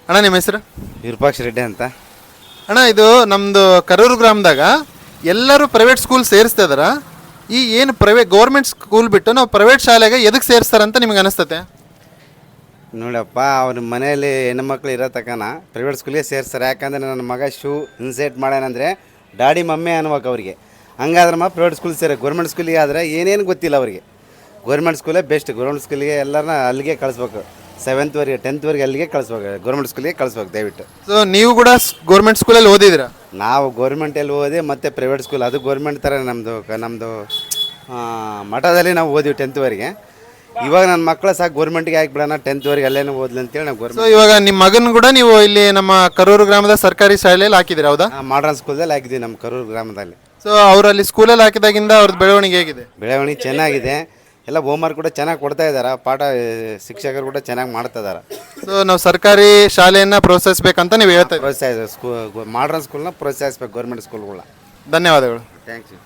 ಅಣ್ಣ ನಿಮ್ಮ ಹೆಸರು? ವಿರೂಪಾಕ್ಷ ರೆಡ್ಡಿ ಅಂತ. ಅಣ್ಣ ಇದು ನಮ್ಮದು ಕರೂರು ಗ್ರಾಮದಾಗ ಎಲ್ಲರೂ ಪ್ರೈವೇಟ್ ಸ್ಕೂಲ್ ಸೇರಿಸ್ತಾ ಇದಾರ. ಈ ಏನು ಗೌರ್ಮೆಂಟ್ ಸ್ಕೂಲ್ ಬಿಟ್ಟು ನಾವು ಪ್ರೈವೇಟ್ ಶಾಲೆಗೆ ಎದಕ್ಕೆ ಸೇರಿಸ್ತಾರಂತ ನಿಮ್ಗೆ ಅನಿಸ್ತತೆ? ನೋಡಪ್ಪ, ಅವ್ರ ಮನೆಯಲ್ಲಿ ಹೆಣ್ಣುಮಕ್ಳು ಇರೋ ತಕನ ಪ್ರೈವೇಟ್ ಸ್ಕೂಲಿಗೆ ಸೇರಿಸ್ತಾರೆ. ಯಾಕಂದರೆ ನನ್ನ ಮಗ ಶೂ ಇನ್ಸೆಟ್ ಮಾಡ್ಯಾನಂದರೆ ಡ್ಯಾಡಿ ಮಮ್ಮಿ ಅನ್ಬೇಕು ಅವ್ರಿಗೆ. ಹಂಗಾದ್ರೆ ಪ್ರೈವೇಟ್ ಸ್ಕೂಲ್ ಸೇರಿ. ಗೌರ್ಮೆಂಟ್ ಸ್ಕೂಲಿಗೆ ಆದರೆ ಏನೇನು ಗೊತ್ತಿಲ್ಲ ಅವರಿಗೆ. Government ಸ್ಕೂಲೇ best. ಗೌರ್ಮೆಂಟ್ ಸ್ಕೂಲಿಗೆ ಎಲ್ಲರನ್ನ ಅಲ್ಲಿಗೆ ಕಳಿಸ್ಬೇಕು. 7th 10th ಅಲ್ಲಿಗೆ ಕಳಿಸ್ಬೇಕು. ಗೌರ್ಮೆಂಟ್ ಸ್ಕೂಲಿಗೆ ಕಳಿಸ್ಬೇಕು ದಯವಿಟ್ಟು. ಸೊ ನೀವು ಕೂಡ ಗೌರ್ಮೆಂಟ್ ಸ್ಕೂಲಲ್ಲಿ ಓದಿದ್ದೀರಾ? ನಾವು ಗೌರ್ಮೆಂಟಲ್ಲಿ ಓದಿ ಮತ್ತು ಪ್ರೈವೇಟ್ ಸ್ಕೂಲ್, ಅದು ಗೌರ್ಮೆಂಟ್ ಥರ ನಮ್ಮದು ಮಠದಲ್ಲಿ ನಾವು ಓದಿವಿ 10th. ಇವಾಗ ನನ್ನ ಮಕ್ಕಳು ಸಾಕು ಗೌರ್ಮೆಂಟ್ಗೆ ಹಾಕಿಬಿಡೋಣ, 10th ಅಲ್ಲೇನೋ ಓದ್ಲಿ ಅಂತೇಳಿ ನಾವು ಸೊ ಗೌರ್ಮೆಂಟ್. ಇವಾಗ ನಿಮ್ಮ ಮಗನ ಕೂಡ ನೀವು ಇಲ್ಲಿ ನಮ್ಮ ಕರೂರು ಗ್ರಾಮದ ಸರ್ಕಾರಿ ಶಾಲೆಯಲ್ಲಿ ಹಾಕಿದ್ದೀರಾ, ಹೌದಾ? ಮಾಡ್ರನ್ ಸ್ಕೂಲ್ದಲ್ಲಿ ಹಾಕಿದ್ವಿ ನಮ್ಮ ಕರೂರು ಗ್ರಾಮದಲ್ಲಿ. ಸೊ ಅವರಲ್ಲಿ ಸ್ಕೂಲಲ್ಲಿ ಹಾಕಿದಾಗಿಂದ ಅವ್ರದ್ದು ಬೆಳವಣಿಗೆ ಹೇಗಿದೆ? ಬೆಳವಣಿಗೆ ಚೆನ್ನಾಗಿದೆ. ಎಲ್ಲ ಹೋಮ್ವರ್ಕ್ ಕೂಡ ಚೆನ್ನಾಗಿ ಕೊಡ್ತಾ ಇದ್ದಾರೆ. ಪಾಠ ಶಿಕ್ಷಕರು ಕೂಡ ಚೆನ್ನಾಗಿ ಮಾಡ್ತಾ ಇದ್ದಾರೆ. ಸೊ ನಾವು ಸರ್ಕಾರಿ ಶಾಲೆಯನ್ನು ಪ್ರೋತ್ಸಾಹಿಸ್ಬೇಕಂತ ನೀವು ಹೇಳ್ತಾ ಇದ್ದೀವಿ. ಮಾಡ್ರನ್ ಸ್ಕೂಲ್ನ ಪ್ರೋತ್ಸಾಹಿಸ್ಬೇಕು, ಗೌರ್ಮೆಂಟ್ ಸ್ಕೂಲ್ಗಳನ್ನ. ಧನ್ಯವಾದಗಳು. Thanks you.